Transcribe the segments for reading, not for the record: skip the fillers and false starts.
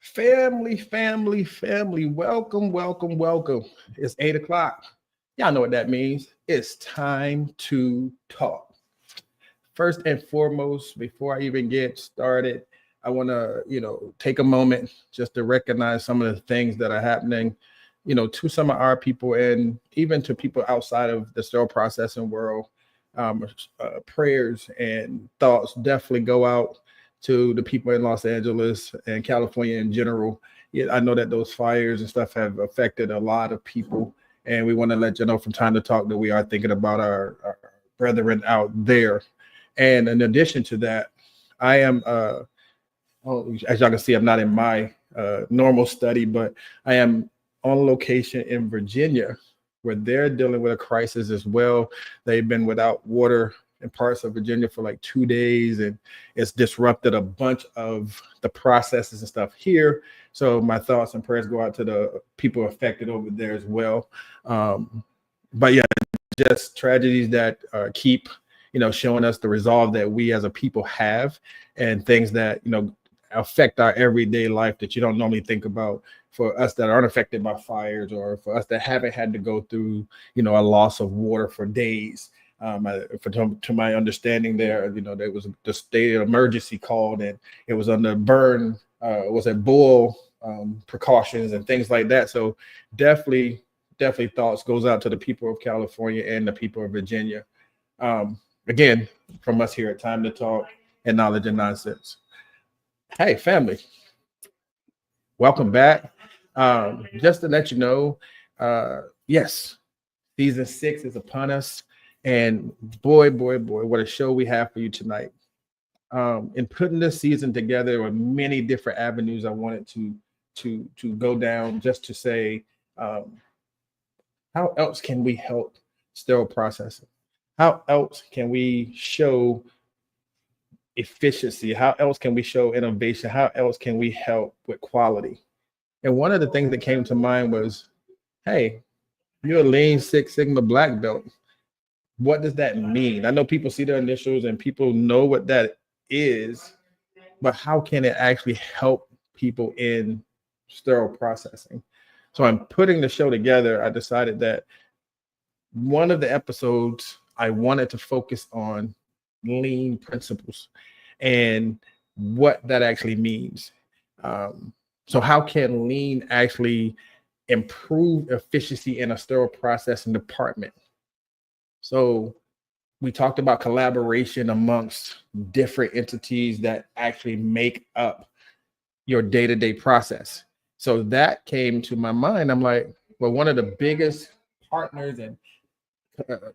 Family. Welcome. It's 8 o'clock. Y'all know what that means. It's time to talk. First and foremost, before I even get started, I want to, take a moment just to recognize some of the things that are happening, to some of our people and even to people outside of the sterile processing world. Prayers and thoughts definitely go out to the people in Los Angeles and California in general. Yeah, I know that those fires and stuff have affected a lot of people, and we want to let you know from time to talk that we are thinking about our brethren out there. And in addition to that, I am, as y'all can see, I'm not in my normal study, but I am on location in Virginia, where they're dealing with a crisis as well. They've been without water in parts of Virginia for like 2 days, and it's disrupted a bunch of the processes and stuff here. So my thoughts and prayers go out to the people affected over there as well. But yeah, just tragedies that keep, showing us the resolve that we as a people have, and things that, affect our everyday life that you don't normally think about, for us that aren't affected by fires, or for us that haven't had to go through, a loss of water for days. To my understanding there was the state of emergency called, and it was under burn, boil precautions and things like that. So definitely thoughts goes out to the people of California and the people of Virginia. Again, from us here at Time to Talk and Knowledge and Nonsense. Hey, family, welcome back. Just to let you know, yes, season 6 is upon us. And boy, what a show we have for you tonight. In putting this season together, there were many different avenues I wanted to go down, just to say, how else can we help sterile processing? How else can we show efficiency? How else can we show innovation? How else can we help with quality? And one of the things that came to mind was, hey, you're a Lean Six Sigma black belt. What does that mean? I know people see their initials and people know what that is, but how can it actually help people in sterile processing? So I'm putting the show together. I decided that one of the episodes I wanted to focus on lean principles and what that actually means. So how can lean actually improve efficiency in a sterile processing department? So we talked about collaboration amongst different entities that actually make up your day-to-day process. So that came to my mind. I'm like, well, one of the biggest partners and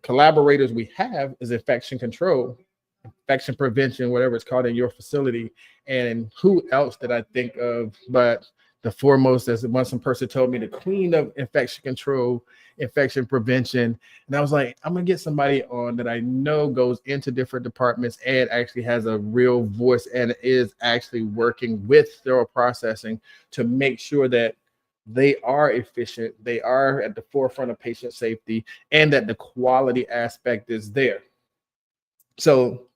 collaborators we have is infection control, infection prevention, whatever it's called in your facility. And who else did I think of but the foremost, as one person told me, the queen of infection control, infection prevention. And I was like, I'm gonna get somebody on that I know goes into different departments and actually has a real voice and is actually working with sterile processing to make sure that they are efficient, they are at the forefront of patient safety, and that the quality aspect is there. So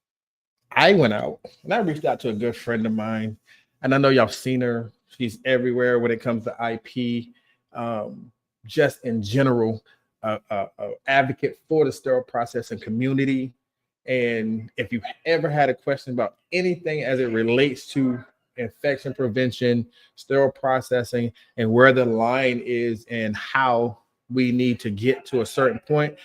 I went out and I reached out to a good friend of mine, and I know y'all seen her. She's everywhere when it comes to IP, just in general, advocate for the sterile processing community. And if you've ever had a question about anything as it relates to infection prevention, sterile processing, and where the line is and how we need to get to a certain point,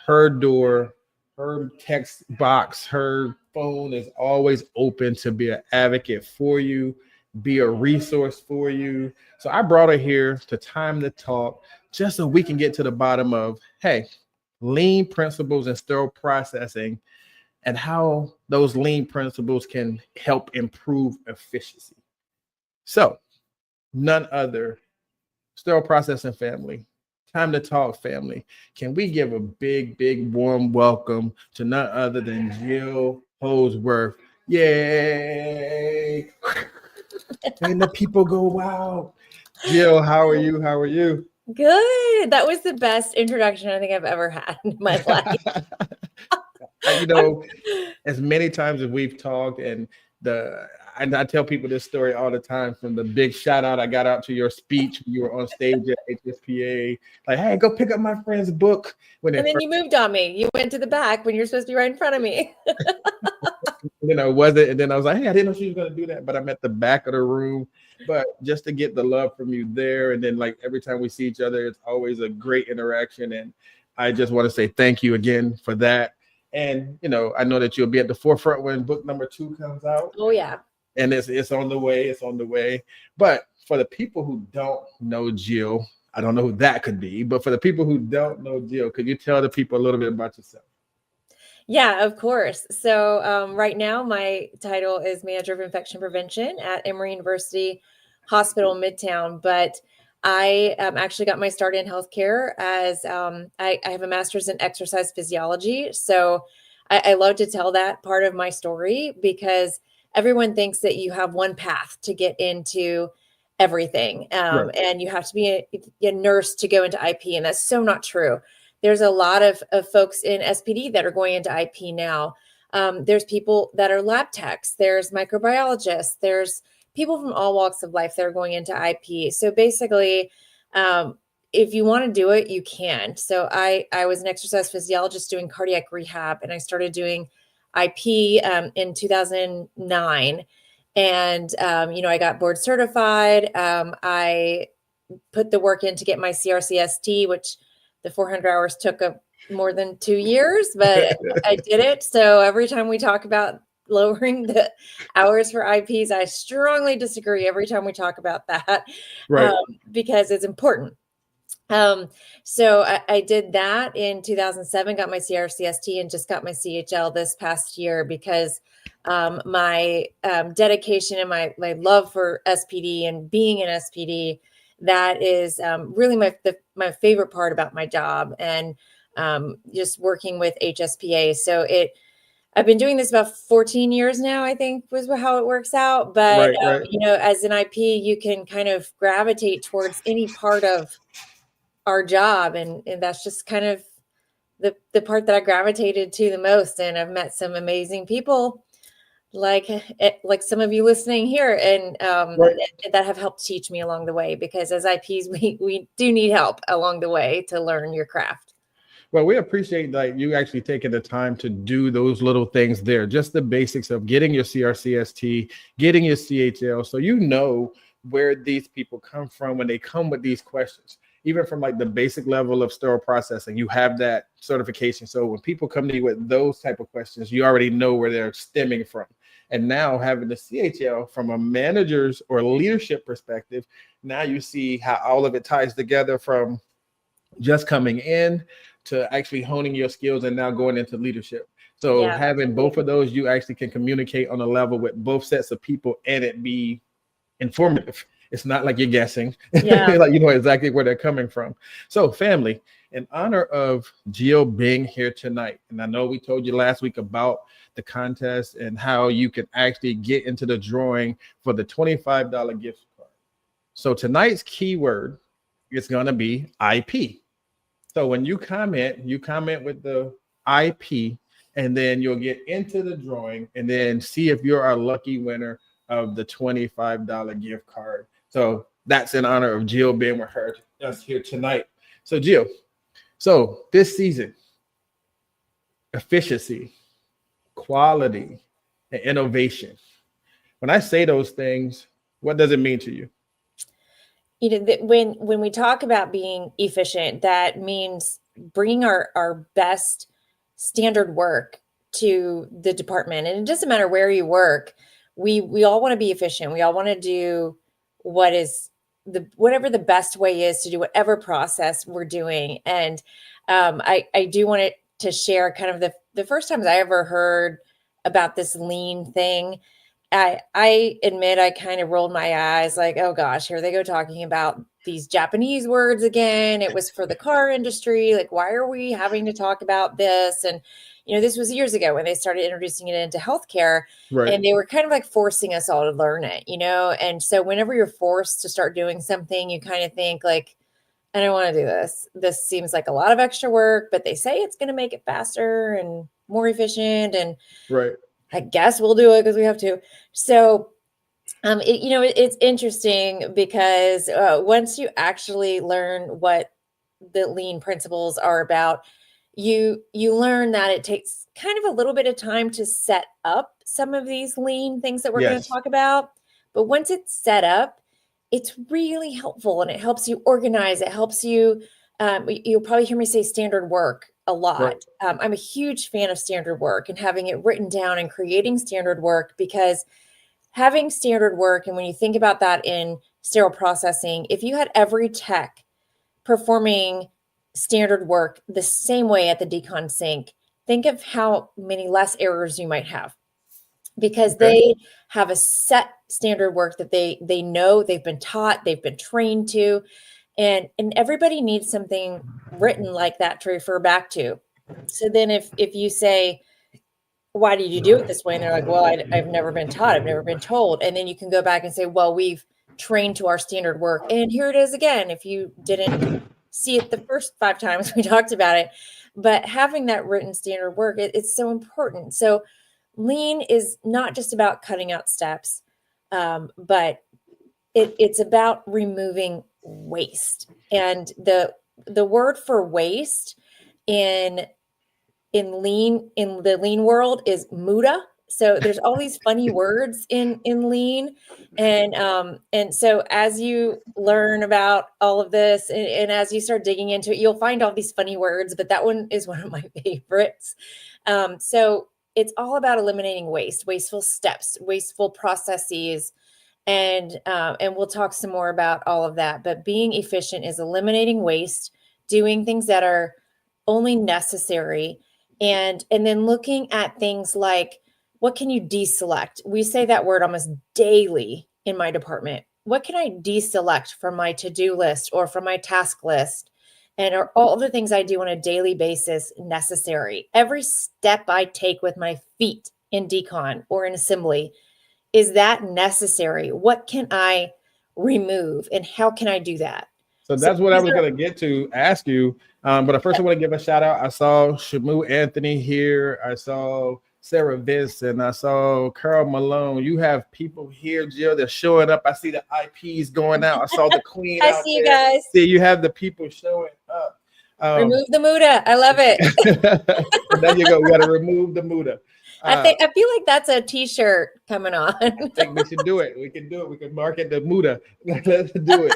her door, her text box, her phone is always open to be an advocate for you, be a resource for you. So I brought her here to Time to Talk, just so we can get to the bottom of, hey, lean principles in sterile processing and how those lean principles can help improve efficiency. So none other, sterile processing family, Time to Talk family, can we give a big warm welcome to none other than Jill Holdsworth? Yay! And the people go, wow. Jill, how are you? Good. That was the best introduction I think I've ever had in my life. As many times as we've talked, and I tell people this story all the time, from the big shout out I got out to your speech when you were on stage at HSPA, like, hey, go pick up my friend's book. And then you moved on me. You went to the back when you're supposed to be right in front of me. Was it? And then I was like, hey, I didn't know she was going to do that, but I'm at the back of the room. But just to get the love from you there, and then like every time we see each other, it's always a great interaction. And I just want to say thank you again for that. And, I know that you'll be at the forefront when book number 2 comes out. Oh, yeah. And it's on the way. It's on the way. But for the people who don't know Jill, I don't know who that could be. But for the people who don't know Jill, could you tell the people a little bit about yourself? Yeah, of course. So right now, my title is Manager of Infection Prevention at Emory University Hospital Midtown. But I actually got my start in healthcare as I have a master's in exercise physiology. So I love to tell that part of my story, because everyone thinks that you have one path to get into everything. Right. And you have to be a nurse to go into IP. And that's so not true. There's a lot of folks in SPD that are going into IP now. There's people that are lab techs. There's microbiologists. There's people from all walks of life that are going into IP. So basically, if you want to do it, you can. So I was an exercise physiologist doing cardiac rehab, and I started doing IP in 2009. And, I got board certified. I put the work in to get my CRCST, which the 400 hours took more than 2 years, but I did it. So every time we talk about lowering the hours for IPs, I strongly disagree every time we talk about that, Right. Because it's important. So I did that in 2007, got my CRCST, and just got my CHL this past year, because my dedication and my love for SPD and being an SPD, that is really my favorite part about my job, and just working with HSPA. So I've been doing this about 14 years now, I think was how it works out. But, Right. As an IP, you can kind of gravitate towards any part of our job. And that's just kind of the part that I gravitated to the most. And I've met some amazing people like some of you listening here, and that have helped teach me along the way, because as IPs, we do need help along the way to learn your craft. Well, we appreciate you actually taking the time to do those little things there, just the basics of getting your CRCST, getting your CHL, so where these people come from when they come with these questions. Even from the basic level of sterile processing, you have that certification. So when people come to you with those type of questions, you already know where they're stemming from. And now having the CHL from a manager's or leadership perspective, now you see how all of it ties together, from just coming in to actually honing your skills and now going into leadership. So having both of those, you actually can communicate on a level with both sets of people and it be informative. It's not like you're guessing. Yeah. You know exactly where they're coming from. So family, in honor of Jill being here tonight, and I know we told you last week about the contest and how you can actually get into the drawing for the $25 gift card. So tonight's keyword is going to be IP. So when you comment with the IP, and then you'll get into the drawing and then see if you're our lucky winner of the $25 gift card. So that's in honor of Jill being with us here tonight. So Jill, this season, efficiency, quality, and innovation. When I say those things, what does it mean to you? When we talk about being efficient, that means bringing our best standard work to the department. And it doesn't matter where you work. We all want to be efficient. We all want to do whatever the best way is to do whatever process we're doing. And I do want to share kind of the first times I ever heard about this lean thing. I admit I kind of rolled my eyes like, oh gosh, here they go talking about these Japanese words again. It was for the car industry. Like, why are we having to talk about this? And, this was years ago when they started introducing it into healthcare, right. And they were kind of like forcing us all to learn it, And so whenever you're forced to start doing something, you kind of think like, I don't want to do this. This seems like a lot of extra work, but they say it's going to make it faster and more efficient. And right. I guess we'll do it because we have to. So It's interesting because once you actually learn what the lean principles are about, you learn that it takes kind of a little bit of time to set up some of these lean things that we're going to Yes. talk about. But once it's set up, it's really helpful, and it helps you organize. It helps you. You'll probably hear me say standard work a lot. Right. I'm a huge fan of standard work and having it written down and creating standard work, because having standard work, and when you think about that in sterile processing, if you had every tech performing standard work the same way at the decon sink, think of how many less errors you might have, because Okay. they have a set standard work that they know, they've been taught, they've been trained to, and everybody needs something written like that to refer back to. So then if you say, why did you do it this way? And they're like, well, I've never been taught. I've never been told. And then you can go back and say, well, we've trained to our standard work. And here it is again, if you didn't see it the first 5 times we talked about it. But having that written standard work, it's so important. So lean is not just about cutting out steps, but it's about removing waste. And the word for waste in the lean world is muda. So there's all these funny words in lean. And so as you learn about all of this, and as you start digging into it, you'll find all these funny words, but that one is one of my favorites. So it's all about eliminating waste, wasteful steps, wasteful processes. And we'll talk some more about all of that. But being efficient is eliminating waste, doing things that are only necessary, and then looking at things like, what can you deselect? We say that word almost daily in my department. What can I deselect from my to-do list or from my task list? And are all the things I do on a daily basis necessary? Every step I take with my feet in decon or in assembly, is that necessary? What can I remove, and how can I do that? So that's what I was going to ask you. But first, I want to give a shout out. I saw Shamu Anthony here. I saw Sarah Vincent. I saw Carl Malone. You have people here, Jill. They're showing up. I see the IPs going out. I saw the Queen. I see you guys. See, you have the people showing up. Remove the muda. I love it. So there you go. We got to remove the muda. I feel like that's a t-shirt coming on. I think we should do it. We can do it. We can market the muda. Let's do it.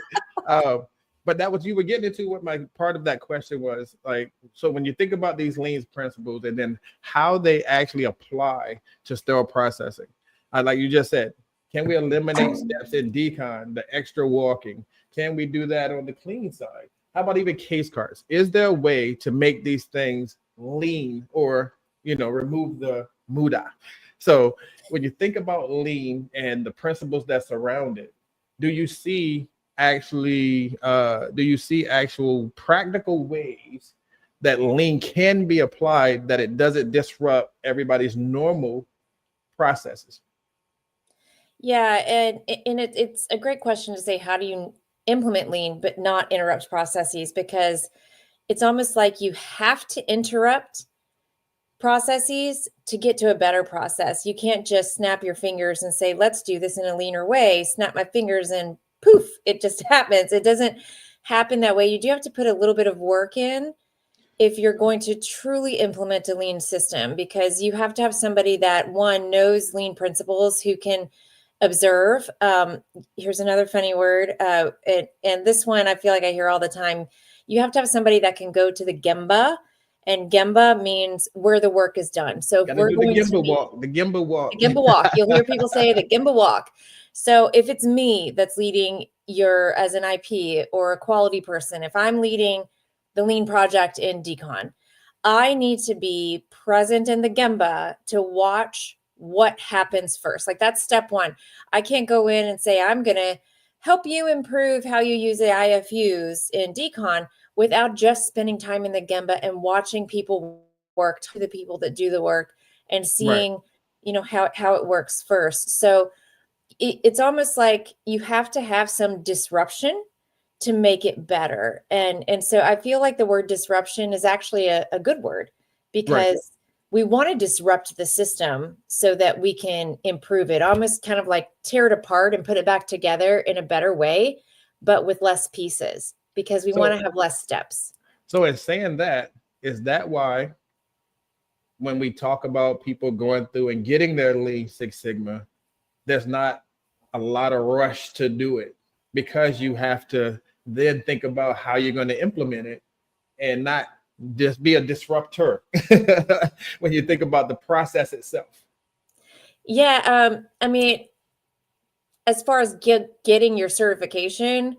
But that was, you were getting into what my part of that question was, like, so when you think about these lean principles and then how they actually apply to sterile processing, like you just said, can we eliminate steps in decon, the extra walking? Can we do that on the clean side? How about even case cards? Is there a way to make these things lean, or, remove the muda? So when you think about lean and the principles that surround it, do you see actual practical ways that lean can be applied, that it doesn't disrupt everybody's normal processes? Yeah, and it's a great question to say, how do you implement lean but not interrupt processes? Because it's almost like you have to interrupt processes to get to a better process. You can't just snap your fingers and say, let's do this in a leaner way, snap my fingers and poof, it just happens. It doesn't happen that way. You do have to put a little bit of work in if you're going to truly implement a lean system, because you have to have somebody that, one, knows lean principles, who can observe. Here's another funny word. And this one I feel like I hear all the time. You have to have somebody that can go to the Gemba, and Gemba means where the work is done. So if we're going to the Gemba walk. You'll hear people say the Gemba walk. So if it's me that's leading as an IP or a quality person, if I'm leading the lean project in decon, I need to be present in the Gemba to watch what happens first. Like, that's step one. I can't go in and say, I'm going to help you improve how you use the IFUs in decon without just spending time in the Gemba and watching people work, to the people that do the work, and seeing, how it works first. So it's almost like you have to have some disruption to make it better. And so I feel like the word disruption is actually a good word, because we want to disrupt the system so that we can improve it, almost kind of like tear it apart and put it back together in a better way, but with less pieces, because we want to have less steps. So in saying that, is that why when we talk about people going through and getting their Lean Six Sigma, there's not a lot of rush to do it, because you have to then think about how you're going to implement it and not just be a disruptor when you think about the process itself? Yeah. I mean, as far as getting your certification,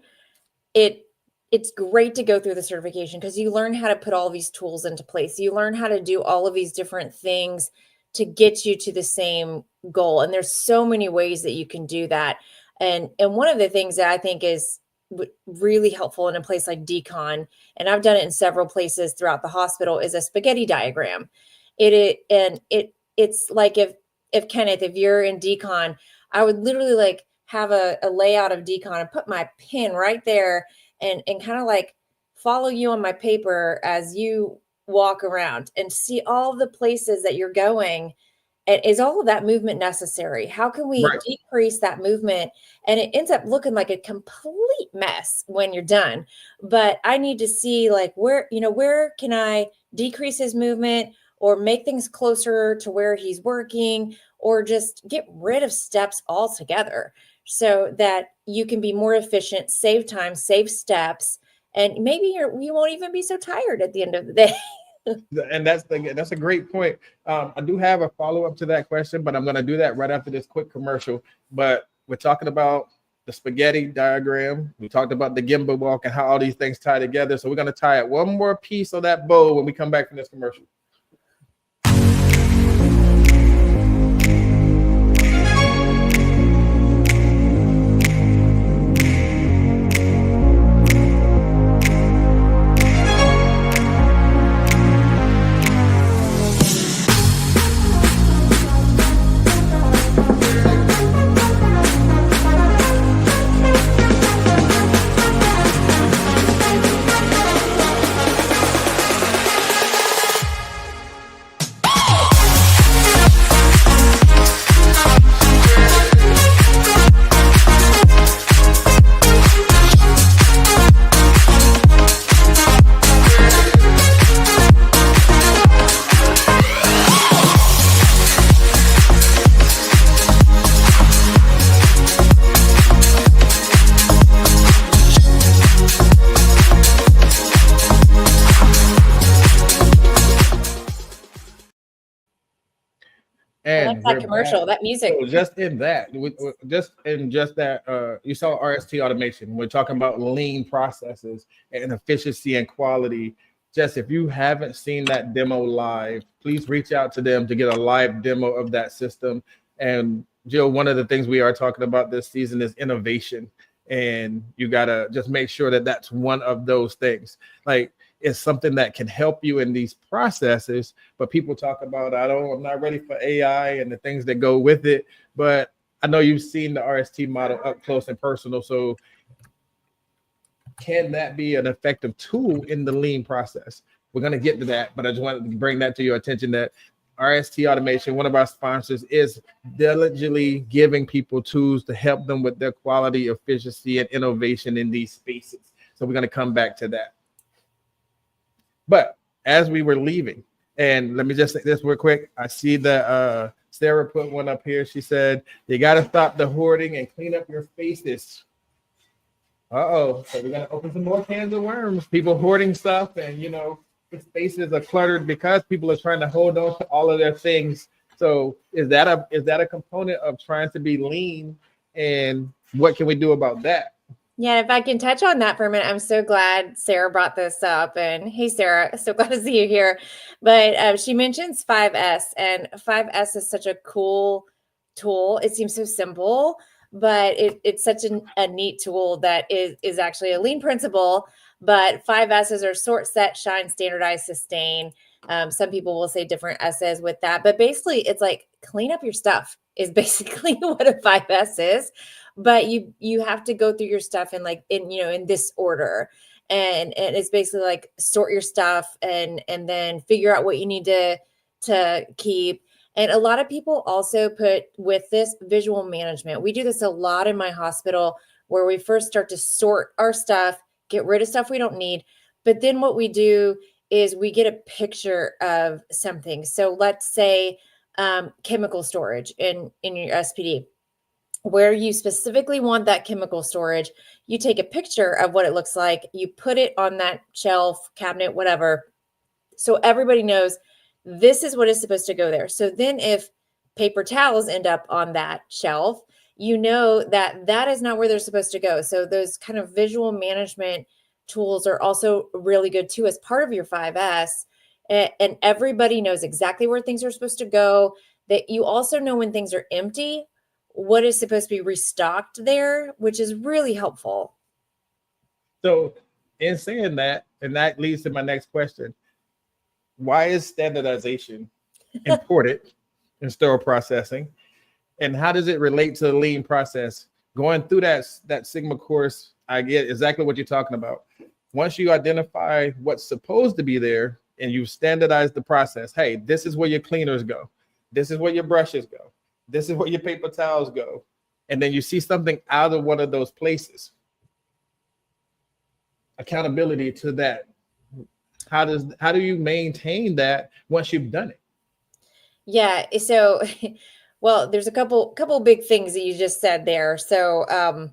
it's great to go through the certification because you learn how to put all these tools into place. You learn how to do all of these different things to get you to the same goal. And there's so many ways that you can do that. And one of the things that I think is really helpful in a place like decon, and I've done it in several places throughout the hospital, is a spaghetti diagram. It's like if Kenneth, if you're in decon, I would literally like have a layout of decon and put my pin right there and kind of like follow you on my paper as you walk around and see all the places that you're going. And is all of that movement necessary? How can we decrease that movement? And it ends up looking like a complete mess when you're done. But I need to see like where can I decrease his movement or make things closer to where he's working, or just get rid of steps altogether so that you can be more efficient, save time, save steps, and maybe you won't even be so tired at the end of the day. And that's a great point. I do have a follow-up to that question, but I'm going to do that right after this quick commercial. But we're talking about the spaghetti diagram. We talked about the Gemba walk and how all these things tie together. So we're going to tie it one more piece of that bow when we come back from this commercial. And I like that commercial, that music. So just in that, you saw RST automation. We're talking about lean processes and efficiency and quality. Just if you haven't seen that demo live, please reach out to them to get a live demo of that system. And Jill, one of the things we are talking about this season is innovation. And you got to just make sure that that's one of those things. Like, it's something that can help you in these processes, but people talk about, I'm not ready for AI and the things that go with it. But I know you've seen the RST model up close and personal. So can that be an effective tool in the lean process? We're going to get to that, but I just wanted to bring that to your attention that RST Automation, one of our sponsors, is diligently giving people tools to help them with their quality, efficiency, and innovation in these spaces. So we're going to come back to that. But as we were leaving, and let me just say this real quick. I see that Sarah put one up here. She said, you got to stop the hoarding and clean up your spaces. So we're going to open some more cans of worms. People hoarding stuff, and, the spaces are cluttered because people are trying to hold on to all of their things. So is that a component of trying to be lean, and what can we do about that? Yeah, if I can touch on that for a minute, I'm so glad Sarah brought this up. And hey, Sarah, so glad to see you here. But she mentions 5S, and 5S is such a cool tool. It seems so simple, but it's such a neat tool that is actually a lean principle. But 5S's are sort, set, shine, standardize, sustain. Some people will say different S's with that, but basically it's like clean up your stuff is basically what a 5S is. But you have to go through your stuff in this order, and it's basically like sort your stuff and then figure out what you need to to keep. And a lot of people also put with this visual management. We do this a lot in my hospital where we first start to sort our stuff, get rid of stuff we don't need. But then what we do is we get a picture of something. So let's say chemical storage in your SPD, where you specifically want that chemical storage. You take a picture of what it looks like, you put it on that shelf, cabinet, whatever, so everybody knows this is what is supposed to go there. So then if paper towels end up on that shelf, you know that that is not where they're supposed to go. So those kind of visual management tools are also really good too as part of your 5S. And everybody knows exactly where things are supposed to go. That you also know when things are empty, what is supposed to be restocked there, which is really helpful. So in saying that, and that leads to my next question, why is standardization important in sterile processing? And how does it relate to the lean process? Going through that Sigma course, I get exactly what you're talking about. Once you identify what's supposed to be there and you standardize the process, hey, this is where your cleaners go. This is where your brushes go. This is where your paper towels go. And then you see something out of one of those places. Accountability to that. How do you maintain that once you've done it? Yeah. So, well, there's a couple big things that you just said there. So,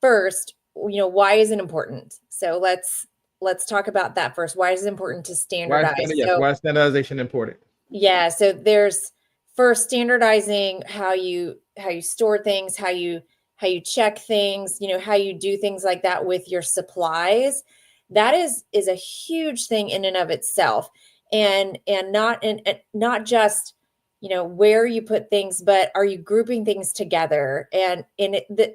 first, why is it important? So let's talk about that first. Why is it important to standardize? Why is standardization important? Yeah. So there's first standardizing how you store things, how you check things, how you do things like that with your supplies. That is a huge thing in and of itself, and not just where you put things, but are you grouping things together? And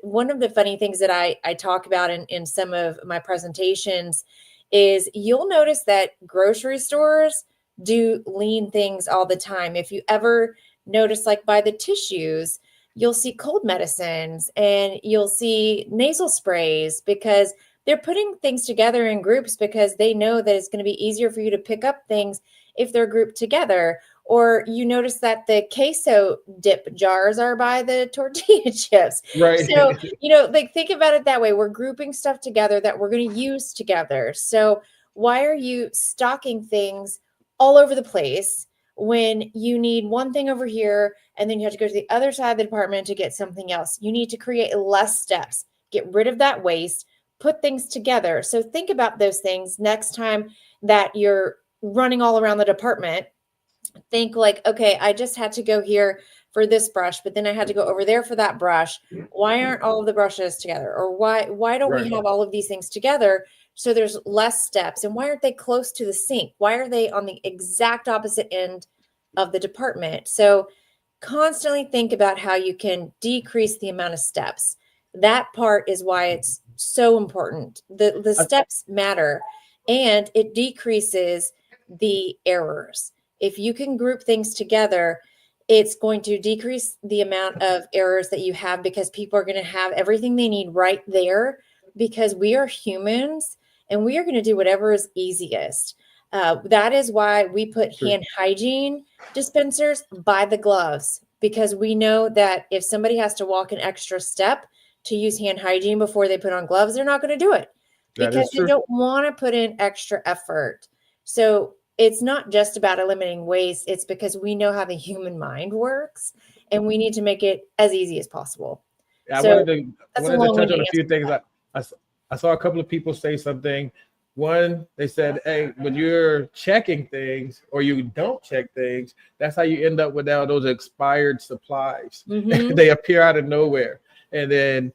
one of the funny things that I talk about in some of my presentations is you'll notice that grocery stores do lean things all the time. If you ever notice, like by the tissues, you'll see cold medicines and you'll see nasal sprays because they're putting things together in groups because they know that it's going to be easier for you to pick up things if they're grouped together. Or you notice that the queso dip jars are by the tortilla chips. Right. So, think about it that way. We're grouping stuff together that we're going to use together. So why are you stocking things all over the place when you need one thing over here and then you have to go to the other side of the department to get something else? You need to create less steps, get rid of that waste, put things together. So think about those things next time that you're running all around the department. Think like, okay, I just had to go here for this brush, but then I had to go over there for that brush. Why aren't all of the brushes together? Or why don't we have all of these things together? So there's less steps. And why aren't they close to the sink? Why are they on the exact opposite end of the department? So constantly think about how you can decrease the amount of steps. That part is why it's so important. The steps matter, and it decreases the errors. If you can group things together, it's going to decrease the amount of errors that you have because people are going to have everything they need right there because we are humans and we are going to do whatever is easiest. That is why we put hand hygiene dispensers by the gloves, because we know that if somebody has to walk an extra step to use hand hygiene before they put on gloves, they're not going to do it because they don't want to put in extra effort. So it's not just about eliminating waste. It's because we know how the human mind works and we need to make it as easy as possible. I wanted to touch on a few things. I saw a couple of people say something. One, they said, hey, when you're checking things or you don't check things, that's how you end up with all those expired supplies. Mm-hmm. They appear out of nowhere. And then,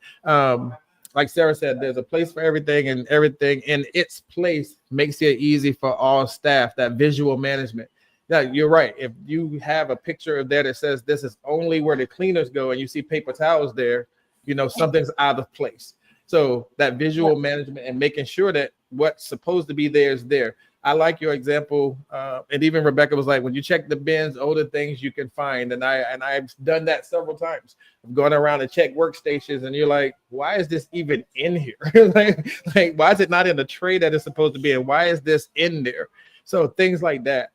like Sarah said, there's a place for everything, and everything in its place makes it easy for all staff, that visual management. Yeah, you're right. If you have a picture there that says this is only where the cleaners go and you see paper towels there, something's out of place. So that visual management and making sure that what's supposed to be there is there. I like your example. And even Rebecca was like, when you check the bins, all the things you can find. And I've done that several times. I'm going around and check workstations and you're like, why is this even in here? like, why is it not in the tray that it's supposed to be? And why is this in there? So things like that.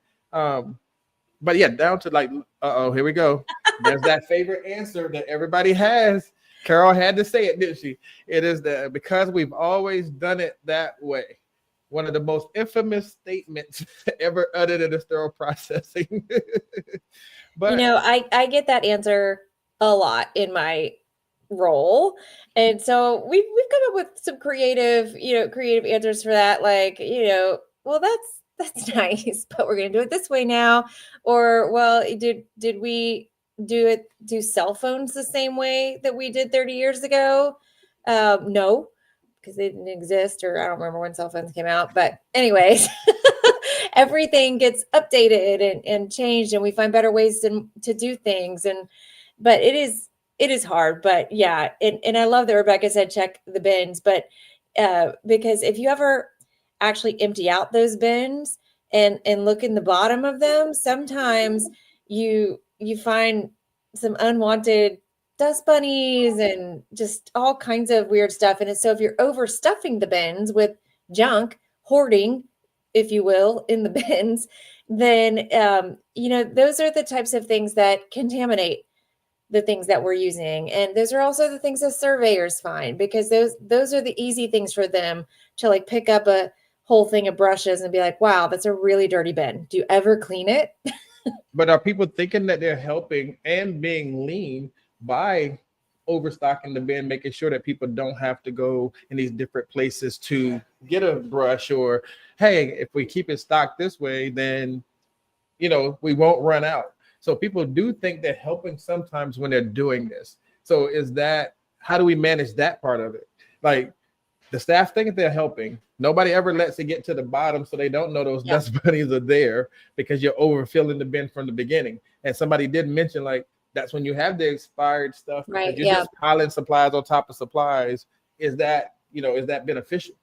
But yeah, down to like, here we go. There's that favorite answer that everybody has. Carol had to say it, didn't she? It is that because we've always done it that way. One of the most infamous statements ever uttered in a sterile processing. But I get that answer a lot in my role. And so we've come up with some creative answers for that. Like, well, that's nice, but we're going to do it this way now. Or, well, did we do cell phones the same way that we did 30 years ago? No, because they didn't exist, or I don't remember when cell phones came out. But anyways, everything gets updated and changed, and we find better ways to do things. But it is hard. But yeah, and I love that Rebecca said check the bins, but because if you ever actually empty out those bins and look in the bottom of them, sometimes you find some unwanted dust bunnies and just all kinds of weird stuff. And so if you're overstuffing the bins with junk, hoarding, if you will, in the bins, then, those are the types of things that contaminate the things that we're using. And those are also the things that surveyors find, because those are the easy things for them to like pick up a whole thing of brushes and be like, wow, that's a really dirty bin. Do you ever clean it? But are people thinking that they're helping and being lean by overstocking the bin, making sure that people don't have to go in these different places to get a brush? Or, hey, if we keep it stocked this way, then, we won't run out. So people do think they're helping sometimes when they're doing this. So how do we manage that part of it? Like, the staff think they're helping. Nobody ever lets it get to the bottom, so they don't know those dust bunnies are there because you're overfilling the bin from the beginning. And somebody did mention, like, that's when you have the expired stuff. Right. You're just piling supplies on top of supplies. Is that beneficial?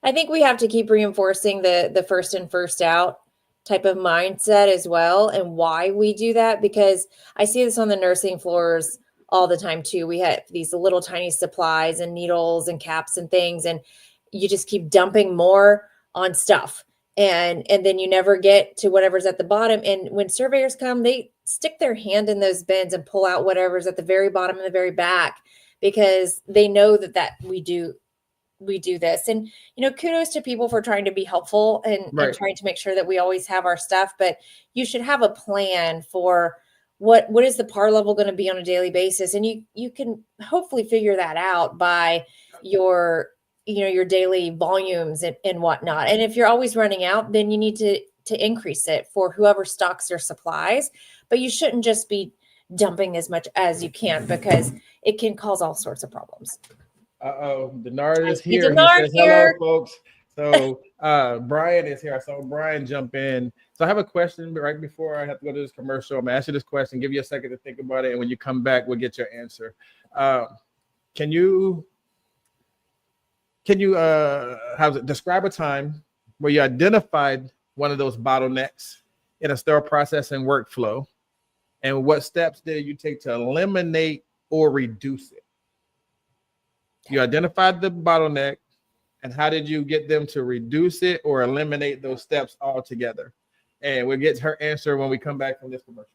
I think we have to keep reinforcing the first in, first out type of mindset as well, and why we do that, because I see this on the nursing floors all the time too. We have these little tiny supplies and needles and caps and things, and you just keep dumping more on stuff. And then you never get to whatever's at the bottom. And when surveyors come, they stick their hand in those bins and pull out whatever's at the very bottom and the very back, because they know that we do this. And, kudos to people for trying to be helpful and trying to make sure that we always have our stuff. But you should have a plan for what is the par level going to be on a daily basis. And you can hopefully figure that out by your daily volumes and whatnot. And if you're always running out, then you need to increase it for whoever stocks your supplies. But you shouldn't just be dumping as much as you can, because it can cause all sorts of problems. Denard is here. Denard he says, hello, folks. So Brian is here. I saw Brian jump in. So I have a question right before I have to go to this commercial. I'm going to ask you this question. Give you a second to think about it. And when you come back, we'll get your answer. Can you describe a time where you identified one of those bottlenecks in a sterile processing workflow, and what steps did you take to eliminate or reduce it? You identified the bottleneck, and how did you get them to reduce it or eliminate those steps altogether? And we'll get her answer when we come back from this commercial.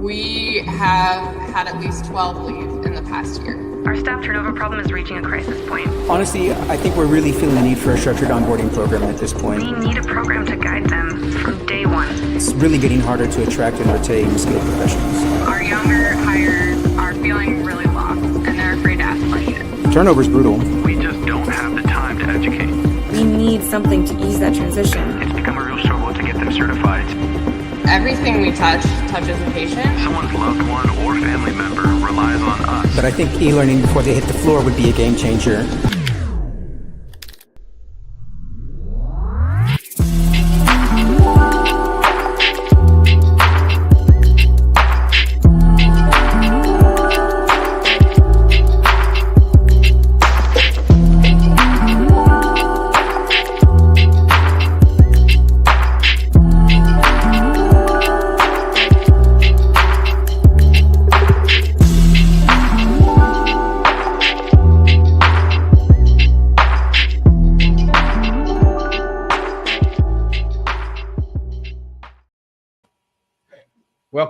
We have had at least 12 leave in the past year. Our staff turnover problem is reaching a crisis point. Honestly, I think we're really feeling the need for a structured onboarding program at this point. We need a program to guide them from day one. It's really getting harder to attract and retain skilled professionals. Our younger hires are feeling really lost, and they're afraid to ask questions. Turnover is brutal. We just don't have the time to educate. We need something to ease that transition. It's become a real struggle to get them certified. Everything we touches the patient. Someone's loved one or family member relies on us. But I think e-learning before they hit the floor would be a game changer.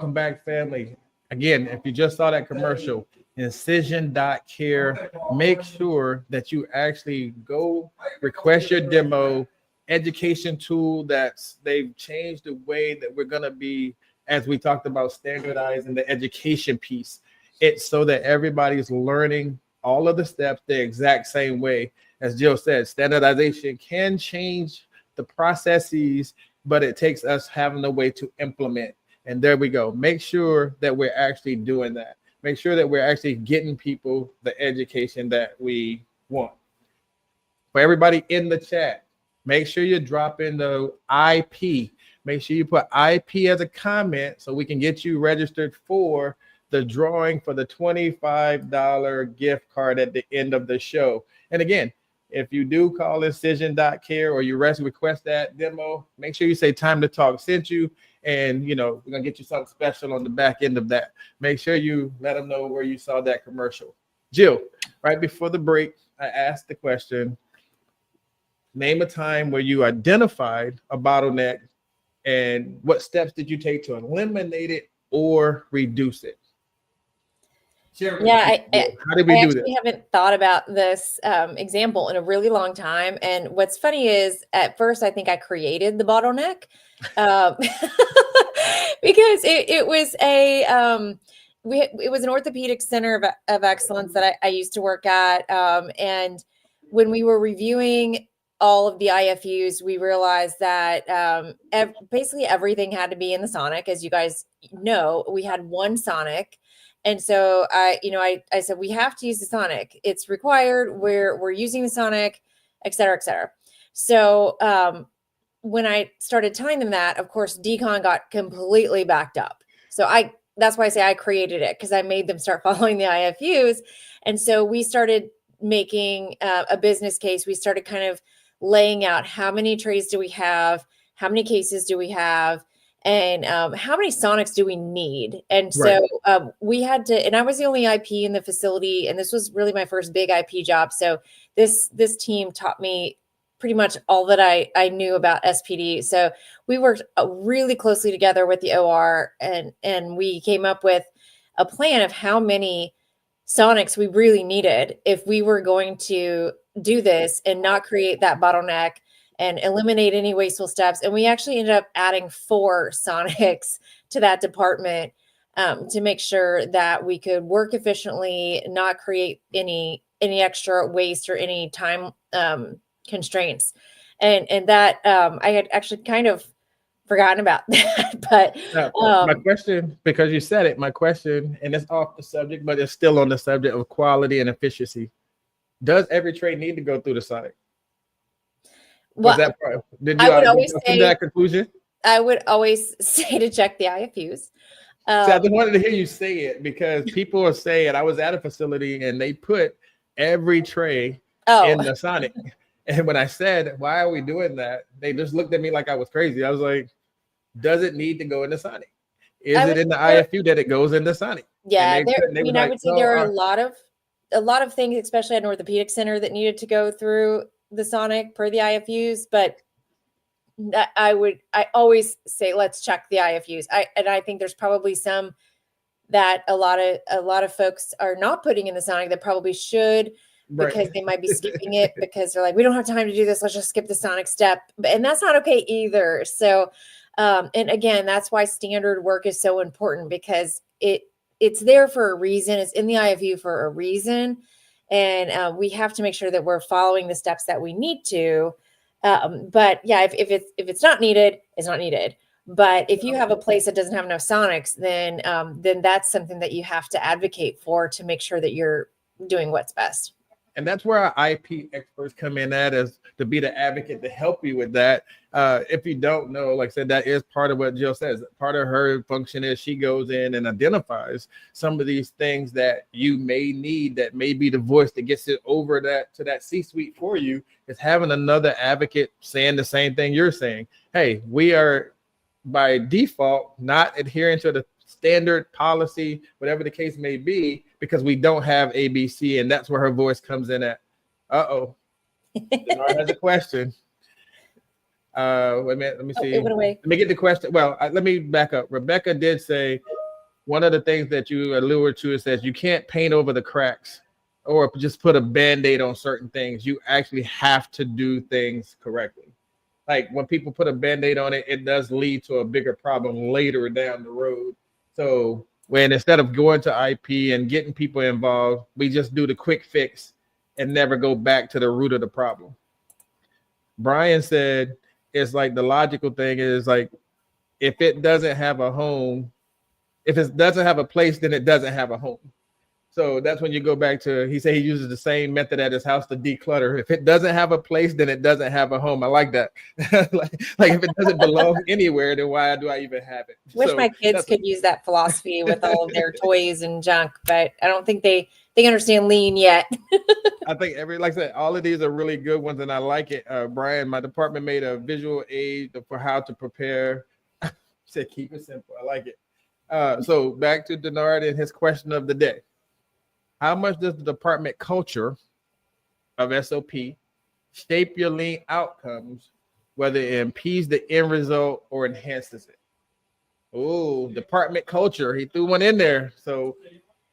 Welcome back, family. Again, if you just saw that commercial, incision.care, make sure that you actually go request your demo education tool. They've changed the way that we're going to be, as we talked about, standardizing the education piece. It's so that everybody's learning all of the steps the exact same way. As Jill said, standardization can change the processes, but it takes us having a way to implement. And there we go. Make sure that we're actually doing that. Make sure that we're actually getting people the education that we want. For everybody in the chat, make sure you drop in the IP. Make sure you put IP as a comment so we can get you registered for the drawing for the $25 gift card at the end of the show. And again, if you do call incision.care or you request that demo, make sure you say Time to Talk sent you. And, we're going to get you something special on the back end of that. Make sure you let them know where you saw that commercial. Jill, right before the break, I asked the question, name a time where you identified a bottleneck and what steps did you take to eliminate it or reduce it? Yeah, how did we do this? I haven't thought about this example in a really long time. And what's funny is at first, I think I created the bottleneck because it was it was an orthopedic center of excellence that I used to work at. And when we were reviewing all of the IFUs, we realized that basically everything had to be in the Sonic. As you guys know, we had one Sonic. And so I said, we have to use the Sonic. It's required. We're using the Sonic, et cetera, et cetera. So when I started telling them that, of course, decon got completely backed up. So that's why I say I created it, because I made them start following the IFUs. And so we started making a business case. We started kind of laying out how many trays do we have, how many cases do we have, and how many Sonics do we need? And so we had to, and I was the only IP in the facility, and this was really my first big IP job. So this team taught me pretty much all that I knew about SPD. So we worked really closely together with the OR, and we came up with a plan of how many Sonics we really needed if we were going to do this and not create that bottleneck and eliminate any wasteful steps. And we actually ended up adding 4 Sonics to that department to make sure that we could work efficiently, not create any extra waste or any time constraints. And that I had actually kind of forgotten about that. But my question, because you said it, my question, and it's off the subject, but it's still on the subject of quality and efficiency. Does every tray need to go through the Sonic? Well, did you always say that conclusion? I would always say to check the IFUs. I just wanted to hear you say it, because people are saying, I was at a facility and they put every tray in the Sonic. And when I said, why are we doing that? They just looked at me like I was crazy. I was like, does it need to go in the Sonic? Is it in the IFU that it goes in the Sonic? Yeah, I would say there are a lot of things, especially at an orthopedic center, that needed to go through the Sonic per the IFUs, but I always say, let's check the IFUs. I think there's probably some that a lot of folks are not putting in the Sonic that probably should, because they might be skipping it because they're like, we don't have time to do this. Let's just skip the Sonic step. And that's not okay either. So, and again, that's why standard work is so important, because it's there for a reason. It's in the IFU for a reason. And we have to make sure that we're following the steps that we need to. But yeah, if it's not needed, it's not needed. But if you have a place that doesn't have enough Sonics, then that's something that you have to advocate for to make sure that you're doing what's best. And that's where our IP experts come in at, is to be the advocate to help you with that. If you don't know, like I said, that is part of what Jill says. Part of her function is she goes in and identifies some of these things that you may need, that may be the voice that gets it over to that C-suite for you, is having another advocate saying the same thing you're saying. Hey, we are by default not adhering to the standard policy, whatever the case may be, because we don't have ABC, and that's where her voice comes in at. Denard has a question. Wait a minute, let me Oh, see. it went away. Let me get the question. Well, let me back up. Rebecca did say one of the things that you alluded to is that you can't paint over the cracks or just put a band-aid on certain things. You actually have to do things correctly. Like when people put a band-aid on it, it does lead to a bigger problem later down the road. So when instead of going to IP and getting people involved, we just do the quick fix and never go back to the root of the problem. Brian said it's like the logical thing is like if it doesn't have a home, if it doesn't have a place, then it doesn't have a home. So that's when you go back to, he said he uses the same method at his house to declutter. If it doesn't have a place, then it doesn't have a home. I like that. like if it doesn't belong anywhere, then why do I even have it? Wish So my kids could use that philosophy with all of their toys and junk, but I don't think they understand lean yet. I think like I said, all of these are really good ones, and I like it. Brian, my department made a visual aid for how to prepare. Said keep it simple. I like it. So back to Denard and his question of the day. How much does the department culture of SOP shape your lean outcomes, whether it impedes the end result or enhances it? Oh, department culture. He threw one in there. So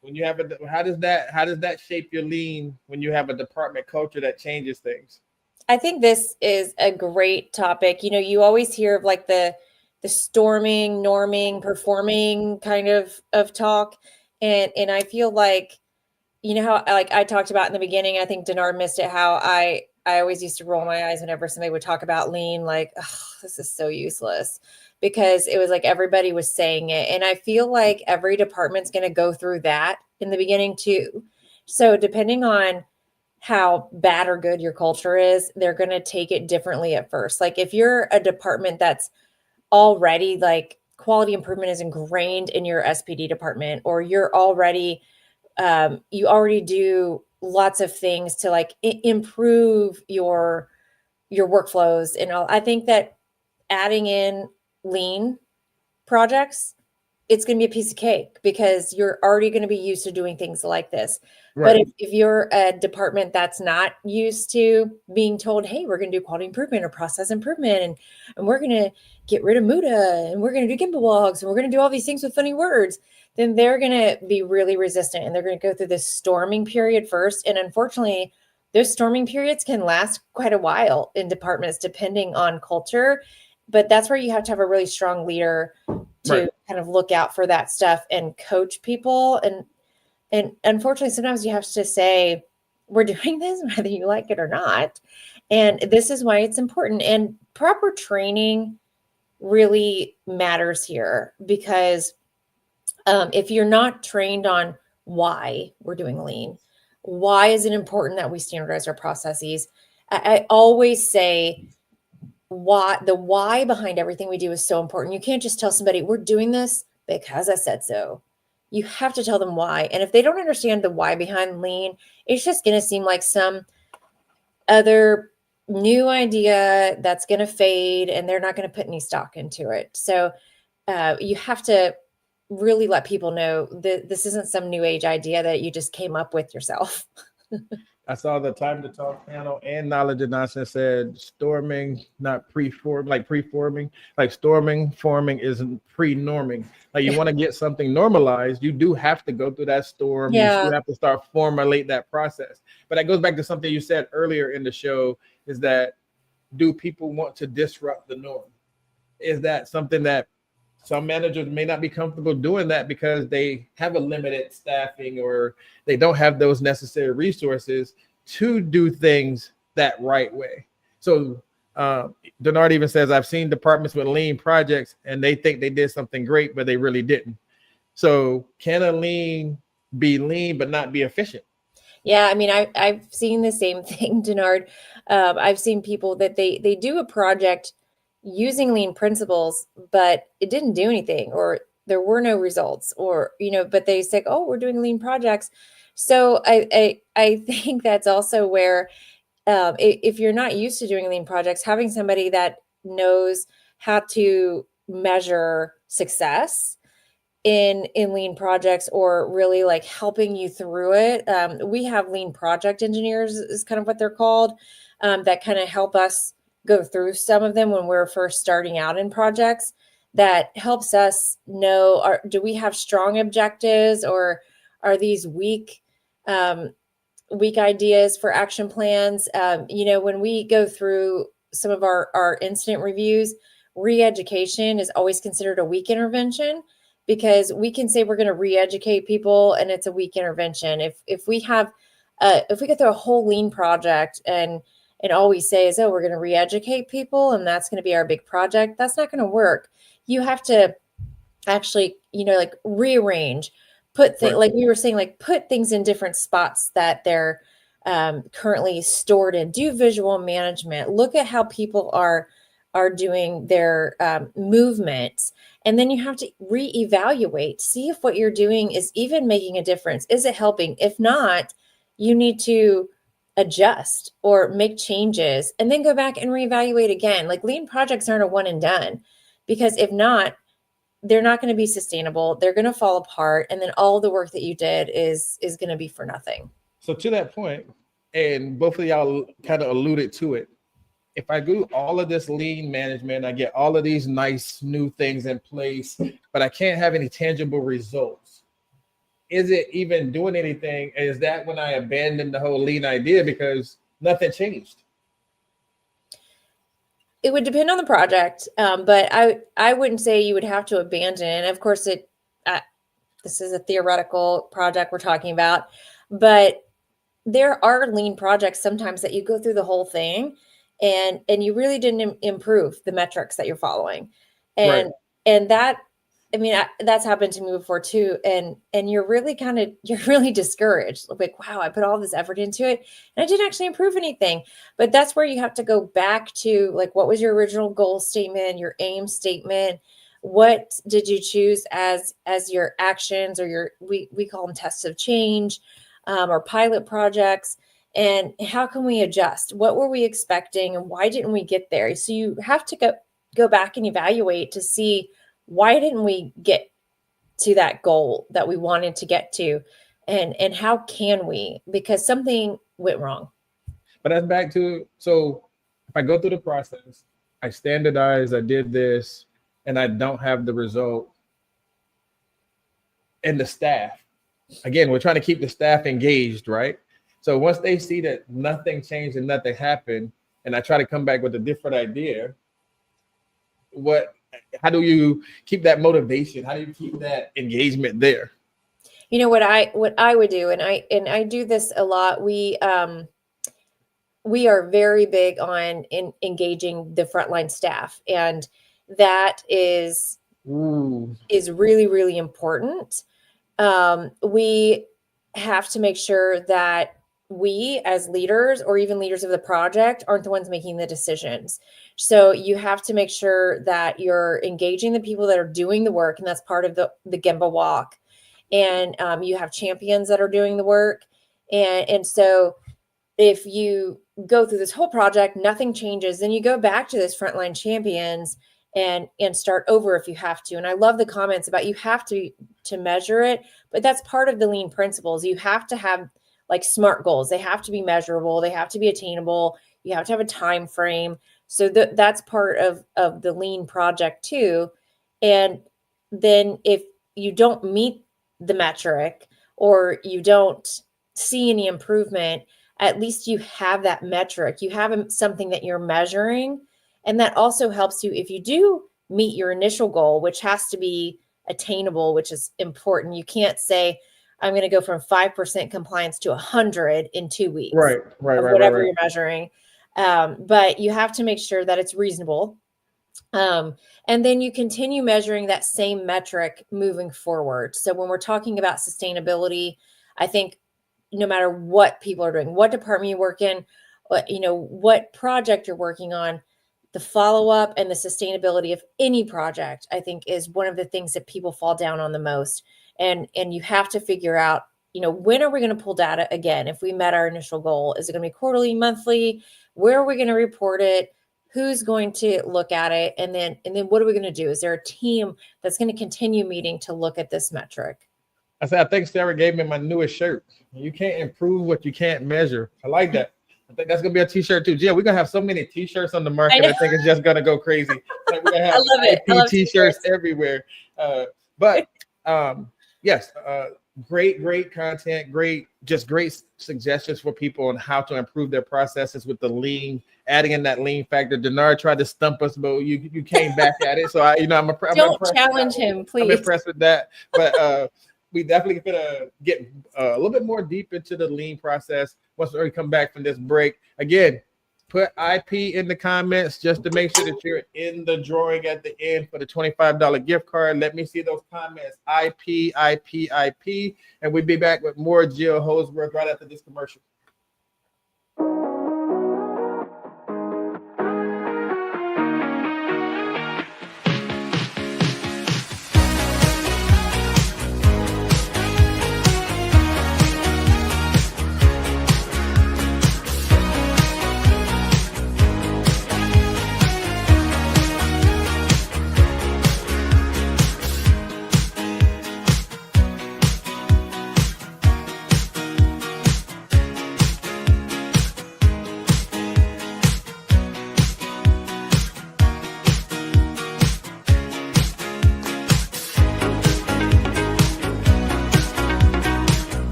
when you have how does that shape your lean when you have a department culture that changes things? I think this is a great topic. You know, you always hear of like the storming, norming, performing kind of talk. And I feel like, you know how like I talked about in the beginning, I think Denard missed it, how I always used to roll my eyes whenever somebody would talk about lean, like, oh, this is so useless, because it was like everybody was saying it. And I feel like every department's going to go through that in the beginning too. So depending on how bad or good your culture is, they're going to take it differently at first. Like if you're a department that's already like quality improvement is ingrained in your SPD department, or you're already you already do lots of things to like improve your workflows and all. I think that adding in lean projects, it's going to be a piece of cake because you're already going to be used to doing things like this. Right. But if you're a department that's not used to being told, hey, we're going to do quality improvement or process improvement, and we're going to get rid of Muda, and we're going to do gimbal logs, and we're going to do all these things with funny words, then they're going to be really resistant, and they're going to go through this storming period first. And unfortunately, those storming periods can last quite a while in departments, depending on culture. But that's where you have to have a really strong leader to kind of look out for that stuff and coach people. And unfortunately, sometimes you have to say, we're doing this whether you like it or not. And this is why it's important. And proper training really matters here, because if you're not trained on why we're doing lean, why is it important that we standardize our processes? I always say the why behind everything we do is so important. You can't just tell somebody we're doing this because I said so. You have to tell them why. And if they don't understand the why behind lean, it's just going to seem like some other new idea that's going to fade, and they're not going to put any stock into it. So you have to really let people know that this isn't some new age idea that you just came up with yourself. I saw the Time to Talk panel, and Knowledge and Nonsense said storming, not preform, like preforming, like storming, forming isn't pre-norming. Like you want to get something normalized, you do have to go through that storm. Yeah. You still have to start formulate that process. But that goes back to something you said earlier in the show, is that do people want to disrupt the norm? Is that something that some managers may not be comfortable doing that because they have a limited staffing or they don't have those necessary resources to do things that right way. So Denard even says, I've seen departments with lean projects and they think they did something great, but they really didn't. So can a lean be lean but not be efficient? Yeah, I mean, I've seen the same thing, Denard. I've seen people that they do a project using lean principles, but it didn't do anything, or there were no results, or, you know, but they say, oh, we're doing lean projects. So I think that's also where if you're not used to doing lean projects, having somebody that knows how to measure success in lean projects, or really like helping you through it. We have lean project engineers is kind of what they're called, that kind of help us go through some of them when we're first starting out in projects. That helps us know, do we have strong objectives, or are these weak ideas for action plans? When we go through some of our incident reviews, re-education is always considered a weak intervention, because we can say we're going to re-educate people and it's a weak intervention. If we go through a whole lean project and all we say is, oh, we're going to re-educate people and that's going to be our big project, that's not going to work. You have to actually, rearrange, put things, like we were saying, like put things in different spots that they're currently stored in. Do visual management. Look at how people are doing their movements. And then you have to reevaluate, see if what you're doing is even making a difference. Is it helping? If not, you need to adjust or make changes and then go back and reevaluate again. Like lean projects aren't a one and done, because if not, they're not going to be sustainable. They're going to fall apart. And then all the work that you did is going to be for nothing. So to that point, and both of y'all kind of alluded to it, if I do all of this lean management, I get all of these nice new things in place, but I can't have any tangible results, is it even doing anything? Is that when I abandon the whole lean idea because nothing changed? It would depend on the project, but I wouldn't say you would have to abandon. Of course, this is a theoretical project we're talking about, but there are lean projects sometimes that you go through the whole thing and you really didn't improve the metrics that you're following, and that, I mean, that's happened to me before too. And you're really discouraged. Like, wow, I put all this effort into it and I didn't actually improve anything. But that's where you have to go back to, like, what was your original goal statement, your aim statement? What did you choose as your actions, or we call them tests of change, or pilot projects? And how can we adjust? What were we expecting and why didn't we get there? So you have to go back and evaluate to see, why didn't we get to that goal that we wanted to get to? And how can we? Because something went wrong. But that's back to, so if I go through the process, I standardize, I did this, and I don't have the result. And the staff, again, we're trying to keep the staff engaged, right? So once they see that nothing changed and nothing happened, and I try to come back with a different idea, how do you keep that motivation? How do you keep that engagement there? You know what I would do, and I do this a lot. We are very big on engaging the frontline staff, and that is really, really important. We have to make sure that we as leaders, or even leaders of the project, aren't the ones making the decisions. So you have to make sure that you're engaging the people that are doing the work, and that's part of the Gemba walk. And you have champions that are doing the work. And so if you go through this whole project, nothing changes, then you go back to this frontline champions and start over if you have to. And I love the comments about you have to measure it, but that's part of the lean principles. You have to have like SMART goals. They have to be measurable. They have to be attainable. You have to have a time frame. So that's part of the lean project too. And then if you don't meet the metric, or you don't see any improvement, at least you have that metric. You have something that you're measuring. And that also helps you if you do meet your initial goal, which has to be attainable, which is important. You can't say, I'm going to go from 5% compliance to 100 in 2 weeks. Right. Whatever you're measuring. But you have to make sure that it's reasonable. And then you continue measuring that same metric moving forward. So when we're talking about sustainability, I think no matter what people are doing, what department you work in, what project you're working on, the follow-up and the sustainability of any project, I think, is one of the things that people fall down on the most. And you have to figure out, when are we going to pull data again? If we met our initial goal, is it going to be quarterly, monthly? Where are we going to report it? Who's going to look at it? And then what are we going to do? Is there a team that's going to continue meeting to look at this metric? I think Sarah gave me my newest shirt. You can't improve what you can't measure. I like that. I think that's gonna be a t-shirt too. Jill, we're gonna have so many t-shirts on the market. know. I think it's just gonna go crazy. Like, we're gonna have I love it. I IP love t-shirts t-shirts. everywhere. But yes, great content, great suggestions for people on how to improve their processes with the lean, adding in that lean factor. Denard tried to stump us, but you came back at it. So I'm Don't impressed. challenge him, I'm please. impressed with that. But we definitely gonna get a little bit more deep into the lean process once we come back from this break. Again, put IP in the comments just to make sure that you're in the drawing at the end for the $25 gift card. Let me see those comments. IP, and we'll be back with more Jill Holdsworth right after this commercial.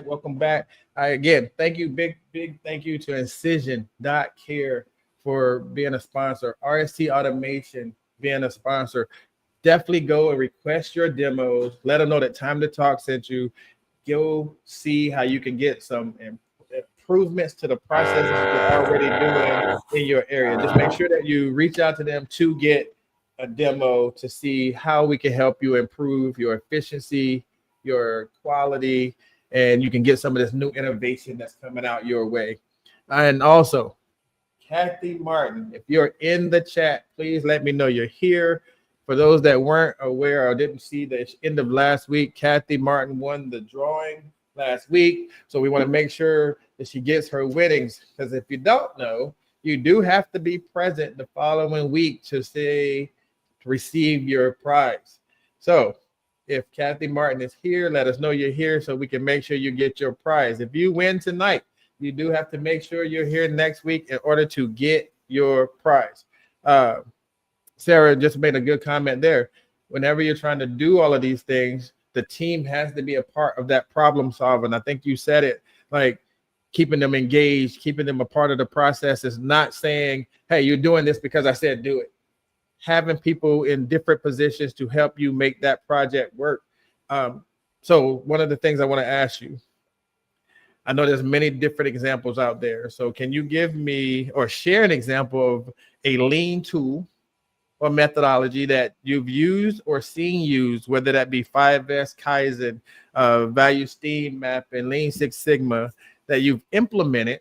Welcome back. Again, thank you, big thank you to Incision.care for being a sponsor, RST Automation being a sponsor. Definitely go and request your demos. Let them know that Time to Talk sent you. Go see how you can get some improvements to the processes you're already doing in your area. Just make sure that you reach out to them to get a demo to see how we can help you improve your efficiency, your quality, and you can get some of this new innovation that's coming out your way. And also, Kathy Martin, if you're in the chat, please let me know you're here. For those that weren't aware or didn't see the end of last week, Kathy Martin won the drawing last week. So we want to make sure that she gets her winnings, because if you don't know, you do have to be present the following week to receive your prize. So if Kathy Martin is here, let us know you're here so we can make sure you get your prize. If you win tonight, you do have to make sure you're here next week in order to get your prize. Sarah just made a good comment there. Whenever you're trying to do all of these things, the team has to be a part of that problem solving. I think you said it, like keeping them engaged, keeping them a part of the process is not saying, hey, you're doing this because I said do it. Having people in different positions to help you make that project work. So one of the things I want to ask you, I know there's many different examples out there. So can you give me or share an example of a lean tool or methodology that you've used or seen used, whether that be 5S, Kaizen, Value Steam Map, and Lean Six Sigma, that you've implemented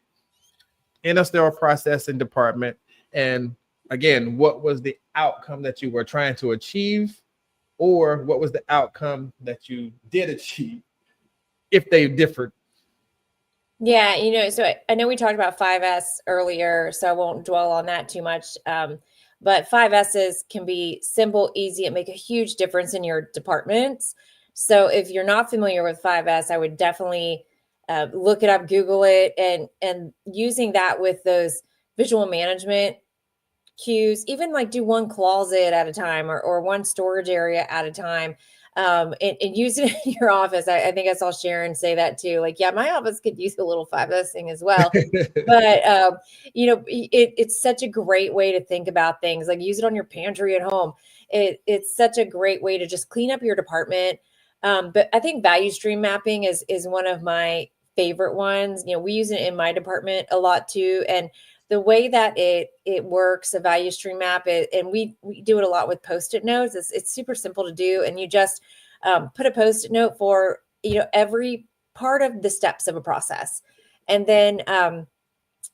in a sterile processing department? And again, what was the outcome that you were trying to achieve, or what was the outcome that you did achieve, if they differed? Yeah, so I know we talked about 5S earlier, so I won't dwell on that too much. But 5S's can be simple, easy, and make a huge difference in your departments. So if you're not familiar with 5S, I would definitely look it up, Google it, and using that with those visual management cues, even like do one closet at a time or one storage area at a time, and use it in your office. I think I saw Sharon say that too. Like, yeah, my office could use a little 5S thing as well. But, it's such a great way to think about things. Like, use it on your pantry at home. It's such a great way to just clean up your department. But I think value stream mapping is one of my favorite ones. We use it in my department a lot too. And the way that it works, a value stream map, and we do it a lot with Post-it notes. It's super simple to do, and you just put a Post-it note for every part of the steps of a process, and then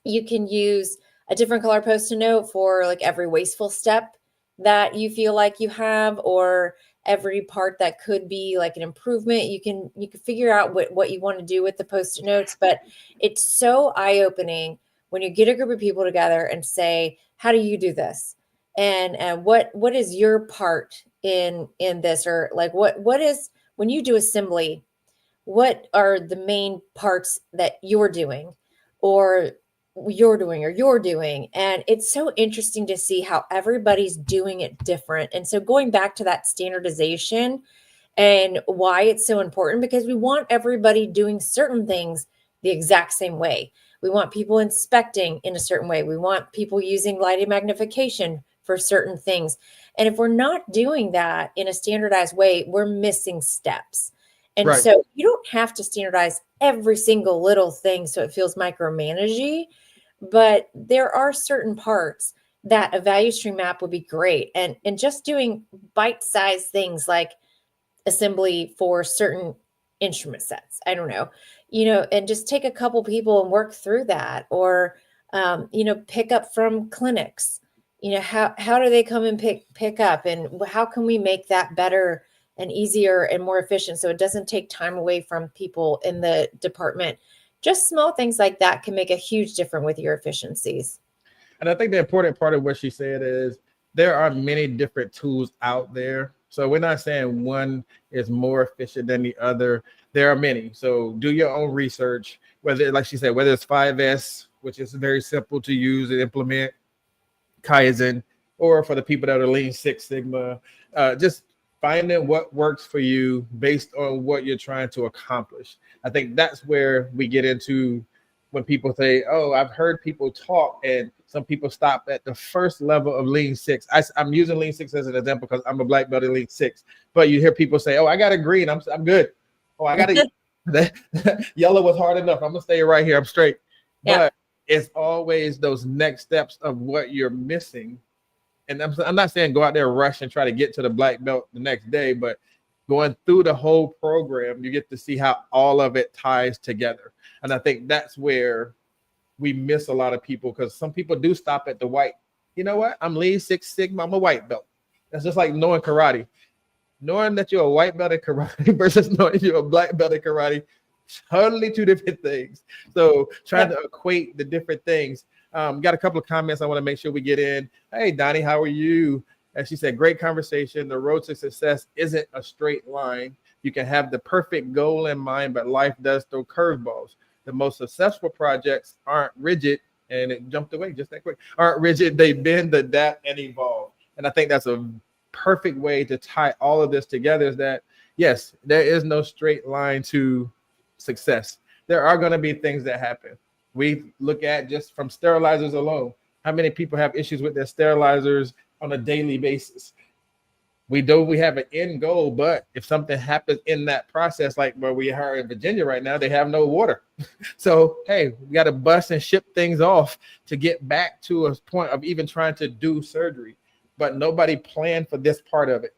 you can use a different color Post-it note for like every wasteful step that you feel like you have, or every part that could be like an improvement. You can figure out what you want to do with the Post-it notes, but it's so eye-opening when you get a group of people together and say, how do you do this? And what is your part in this? Or like what is, when you do assembly, what are the main parts that you're doing or you're doing? And it's so interesting to see how everybody's doing it different. And so going back to that standardization and why it's so important, because we want everybody doing certain things the exact same way. We want people inspecting in a certain way. We want people using lighting magnification for certain things. And if we're not doing that in a standardized way, we're missing steps. And Right. so you don't have to standardize every single little thing so it feels micromanagey, but there are certain parts that a value stream map would be great. And just doing bite-sized things like assembly for certain instrument sets, I don't know, and just take a couple people and work through that, or, pick up from clinics, how do they come and pick up, and how can we make that better and easier and more efficient so it doesn't take time away from people in the department? Just small things like that can make a huge difference with your efficiencies. And I think the important part of what she said is there are many different tools out there. So we're not saying one is more efficient than the other. There are many. So do your own research, whether, like she said, whether it's 5S, which is very simple to use and implement, Kaizen, or for the people that are Lean Six Sigma, just finding what works for you based on what you're trying to accomplish. I think that's where we get into when people say, oh, I've heard people talk, and some people stop at the first level of Lean Six. I'm using Lean Six as an example because I'm a black belt in Lean Six. But you hear people say, oh, I got a green, I'm good. Oh, I got a yellow was hard enough. I'm gonna stay right here, I'm straight. Yeah. But it's always those next steps of what you're missing. And I'm not saying go out there, rush, and try to get to the black belt the next day, but going through the whole program, you get to see how all of it ties together. And I think that's where we miss a lot of people, because some people do stop at the white. You know what? I'm Lean Six Sigma, I'm a white belt. That's just like knowing karate. Knowing that you're a white belt in karate versus knowing you're a black belt in karate, totally two different things. So trying to equate the different things. Got a couple of comments I want to make sure we get in. Hey, Donnie, how are you? And she said, great conversation. The road to success isn't a straight line. You can have the perfect goal in mind, but life does throw curveballs. The most successful projects aren't rigid, and it jumped away just that quick, aren't rigid. They bend, adapt, and evolve. And I think that's a perfect way to tie all of this together, is that, yes, there is no straight line to success. There are going to be things that happen. We look at just from sterilizers alone. How many people have issues with their sterilizers on a daily basis? We know we have an end goal, but if something happens in that process, like where we are in Virginia right now, they have no water. So, hey, we got to bust and ship things off to get back to a point of even trying to do surgery. But nobody planned for this part of it.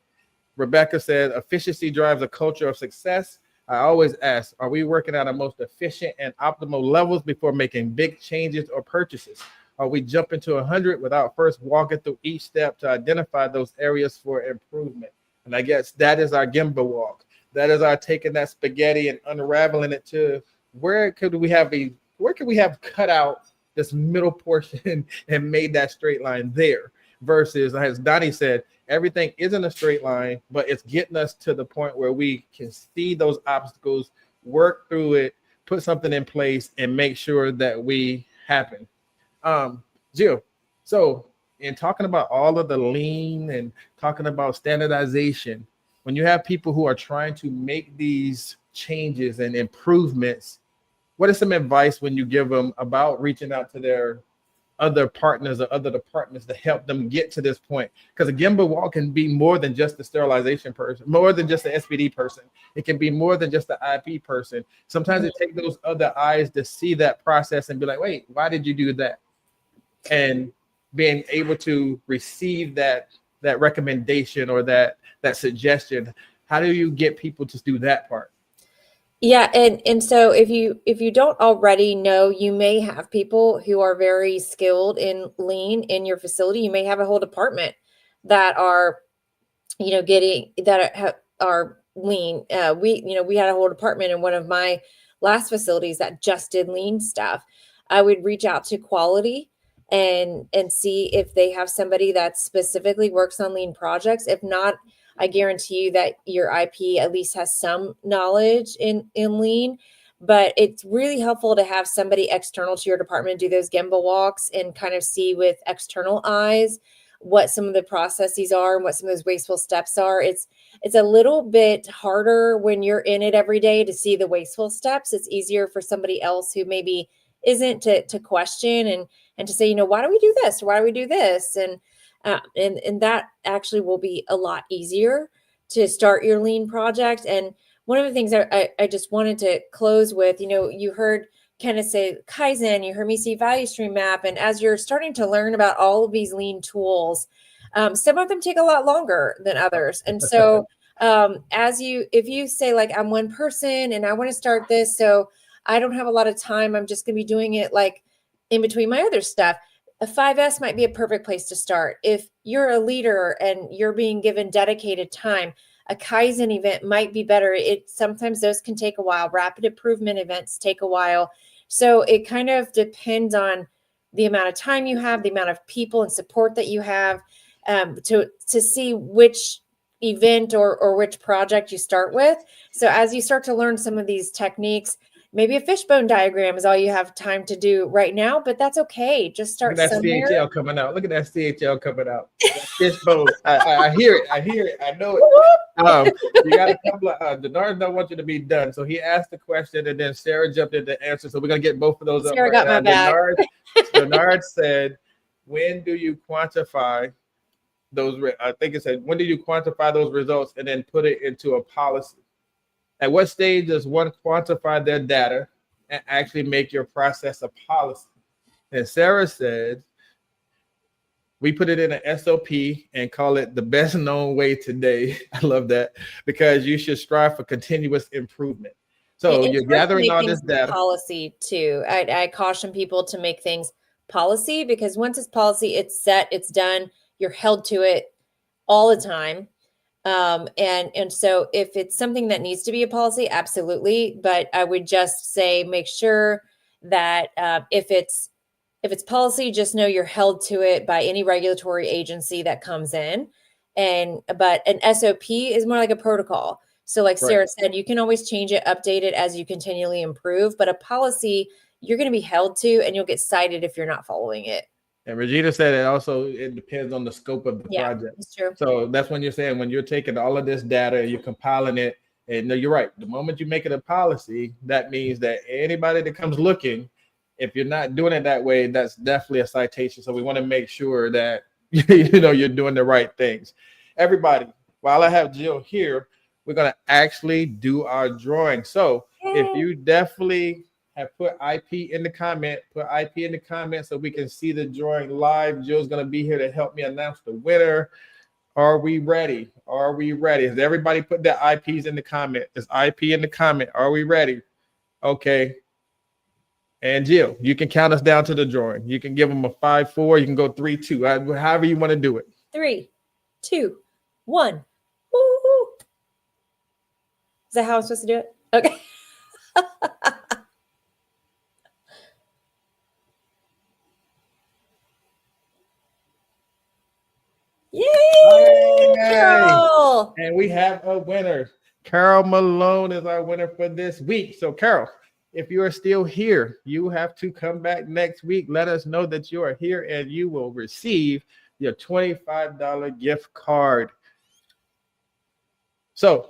Rebecca said, efficiency drives a culture of success. I always ask, are we working at our most efficient and optimal levels before making big changes or purchases? Are we jumping to 100 without first walking through each step to identify those areas for improvement? And I guess that is our Gemba walk. That is our taking that spaghetti and unraveling it to where could we have cut out this middle portion and made that straight line there, versus, as Donnie said, everything isn't a straight line, but it's getting us to the point where we can see those obstacles, work through it, put something in place, and make sure that we happen. Jill, so in talking about all of the lean and talking about standardization, when you have people who are trying to make these changes and improvements, what is some advice when you give them about reaching out to their other partners or other departments to help them get to this point? Because a Gemba walk can be more than just the sterilization person, more than just the SPD person. It can be more than just the IP person. Sometimes it takes those other eyes to see that process and be like, wait, why did you do that? And being able to receive that recommendation or that suggestion. How do you get people to do that part? Yeah, and so if you don't already know, you may have people who are very skilled in lean in your facility. You may have a whole department that are getting that are lean. We had a whole department in one of my last facilities that just did lean stuff. I would reach out to quality and see if they have somebody that specifically works on lean projects. If not, I guarantee you that your IP at least has some knowledge in lean. But it's really helpful to have somebody external to your department do those Gemba walks and kind of see with external eyes what some of the processes are and what some of those wasteful steps are. It's a little bit harder when you're in it every day to see the wasteful steps. It's easier for somebody else who maybe isn't to question and to say, why do we do this? Why do we do this? And that actually will be a lot easier to start your lean project. And one of the things I just wanted to close with, you heard Kenneth say Kaizen, you heard me say value stream map. And as you're starting to learn about all of these lean tools, some of them take a lot longer than others. And so if you say like, I'm one person and I want to start this, so I don't have a lot of time, I'm just going to be doing it like in between my other stuff. A 5S might be a perfect place to start. If you're a leader and you're being given dedicated time, a Kaizen event might be better. Sometimes those can take a while. Rapid improvement events take a while. So it kind of depends on the amount of time you have, the amount of people and support that you have, to see which event or which project you start with. So as you start to learn some of these techniques, maybe a fishbone diagram is all you have time to do right now, but that's okay. Just start Look at that somewhere. CHL coming out. Look at that CHL coming out. Fishbone. I hear it. I hear it. I know it. You got a couple of Denard don't want you to be done. So he asked the question and then Sarah jumped in the answer. So we're going to get both of those Sarah up. got my back. Denard said, when do you quantify those? I think it said, when do you quantify those results and then put it into a policy? At what stage does one quantify their data and actually make your process a policy? And Sarah said, we put it in an SOP and call it the best known way today. I love that, because you should strive for continuous improvement. So you're gathering all this data. Policy too. I caution people to make things policy, because once it's policy, it's set, it's done. You're held to it all the time. And so if it's something that needs to be a policy, absolutely. But I would just say, make sure that if it's policy, just know you're held to it by any regulatory agency that comes in. But an SOP is more like a protocol. So like Sarah said, you can always change it, update it as you continually improve. But a policy, you're going to be held to, and you'll get cited if you're not following it. And Regina said it depends on the scope of the project. That's true. So that's when you're saying, when you're taking all of this data, you're compiling it, and no, you're right. The moment you make it a policy, that means that anybody that comes looking, if you're not doing it that way, that's definitely a citation. So we want to make sure that you're doing the right things. Everybody, while I have Jill here, we're going to actually do our drawing. So if you definitely have put IP in the comment, so we can see the drawing live. Jill's going to be here to help me announce the winner. Are we ready? Has everybody put their IPs in the comment? Is IP in the comment? Are we ready? Okay. And Jill, you can count us down to the drawing. You can give them a 5-4. You can go 3-2. However you want to do it. 3, 2, 1. Woo-hoo. Is that how I'm supposed to do it? Okay. Yay! Carol! And we have a winner. Carol Malone is our winner for this week. So Carol, if you are still here, you have to come back next week. Let us know that you are here, and you will receive your $25 gift card. So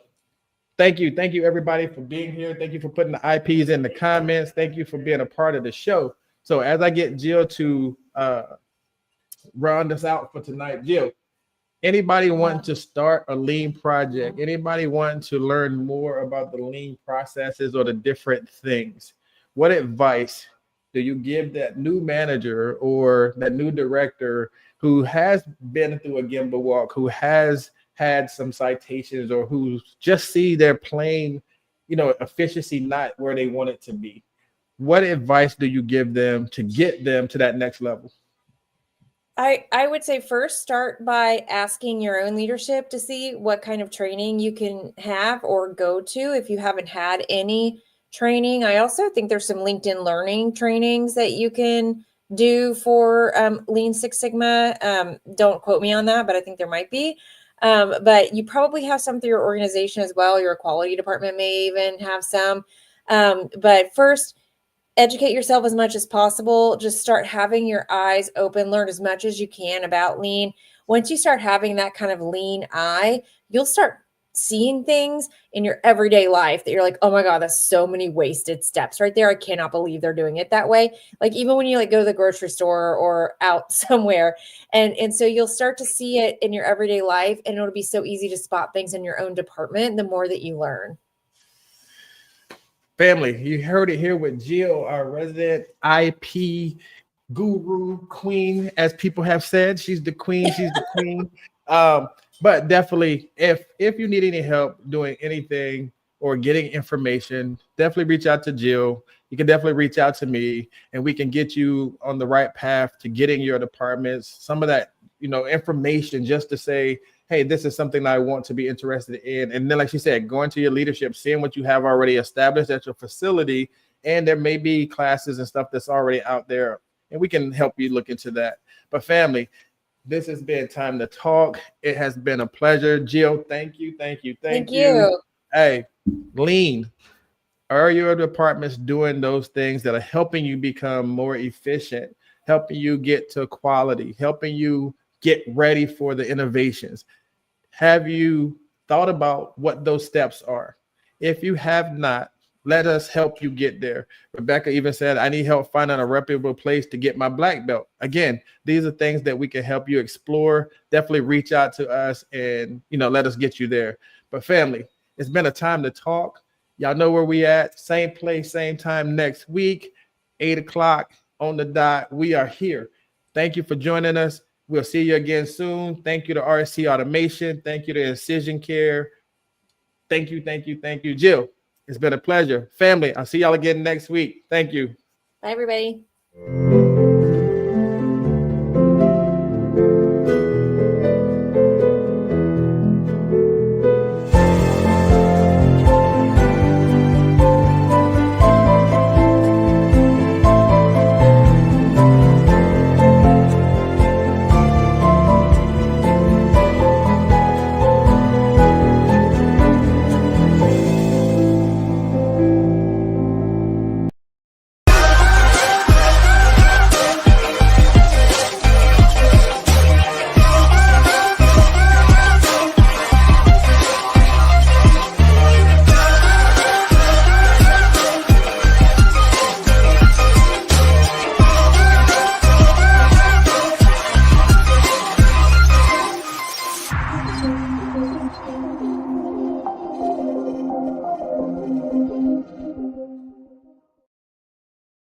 thank you everybody for being here. Thank you for putting the IPs in the comments. Thank you for being a part of the show. So as I get Jill to round us out for tonight, Jill, anybody wanting to start a lean project, anybody wanting to learn more about the lean processes or the different things, what advice do you give that new manager or that new director who has been through a Gemba walk, who has had some citations, or who just see their plain, efficiency not where they want it to be? What advice do you give them to get them to that next level? I would say first start by asking your own leadership to see what kind of training you can have or go to if you haven't had any training. I also think there's some LinkedIn learning trainings that you can do for Lean Six Sigma. Don't quote me on that, but I think there might be. But you probably have some through your organization as well. Your quality department may even have some. But first, educate yourself as much as possible. Just start having your eyes open, learn as much as you can about lean. Once you start having that kind of lean eye, you'll start seeing things in your everyday life that you're like, oh my God, that's so many wasted steps right there. I cannot believe they're doing it that way. Like even when you like go to the grocery store or out somewhere. And so you'll start to see it in your everyday life, and it'll be so easy to spot things in your own department the more that you learn. Family, you heard it here with Jill, our resident IP guru queen, as people have said. She's the queen. She's the queen. But definitely, if you need any help doing anything or getting information, definitely reach out to Jill. You can definitely reach out to me, and we can get you on the right path to getting your departments some of that, information, just to say, hey, this is something I want to be interested in. And then, like she said, going to your leadership, seeing what you have already established at your facility, and there may be classes and stuff that's already out there, and we can help you look into that. But family, this has been Time to Talk. It has been a pleasure. Jill, thank you. Thank you. Hey, Lean. Are your departments doing those things that are helping you become more efficient, helping you get to quality, helping you get ready for the innovations? Have you thought about what those steps are? If you have not, let us help you get there. Rebecca even said, I need help finding a reputable place to get my black belt. Again, these are things that we can help you explore. Definitely reach out to us and, let us get you there. But family, it's been a Time to Talk. Y'all know where we at. Same place, same time next week, 8 o'clock on the dot. We are here. Thank you for joining us. We'll see you again soon. Thank you to RSC Automation. Thank you to Incision Care. Thank you. Jill, it's been a pleasure. Family, I'll see y'all again next week. Thank you. Bye, everybody.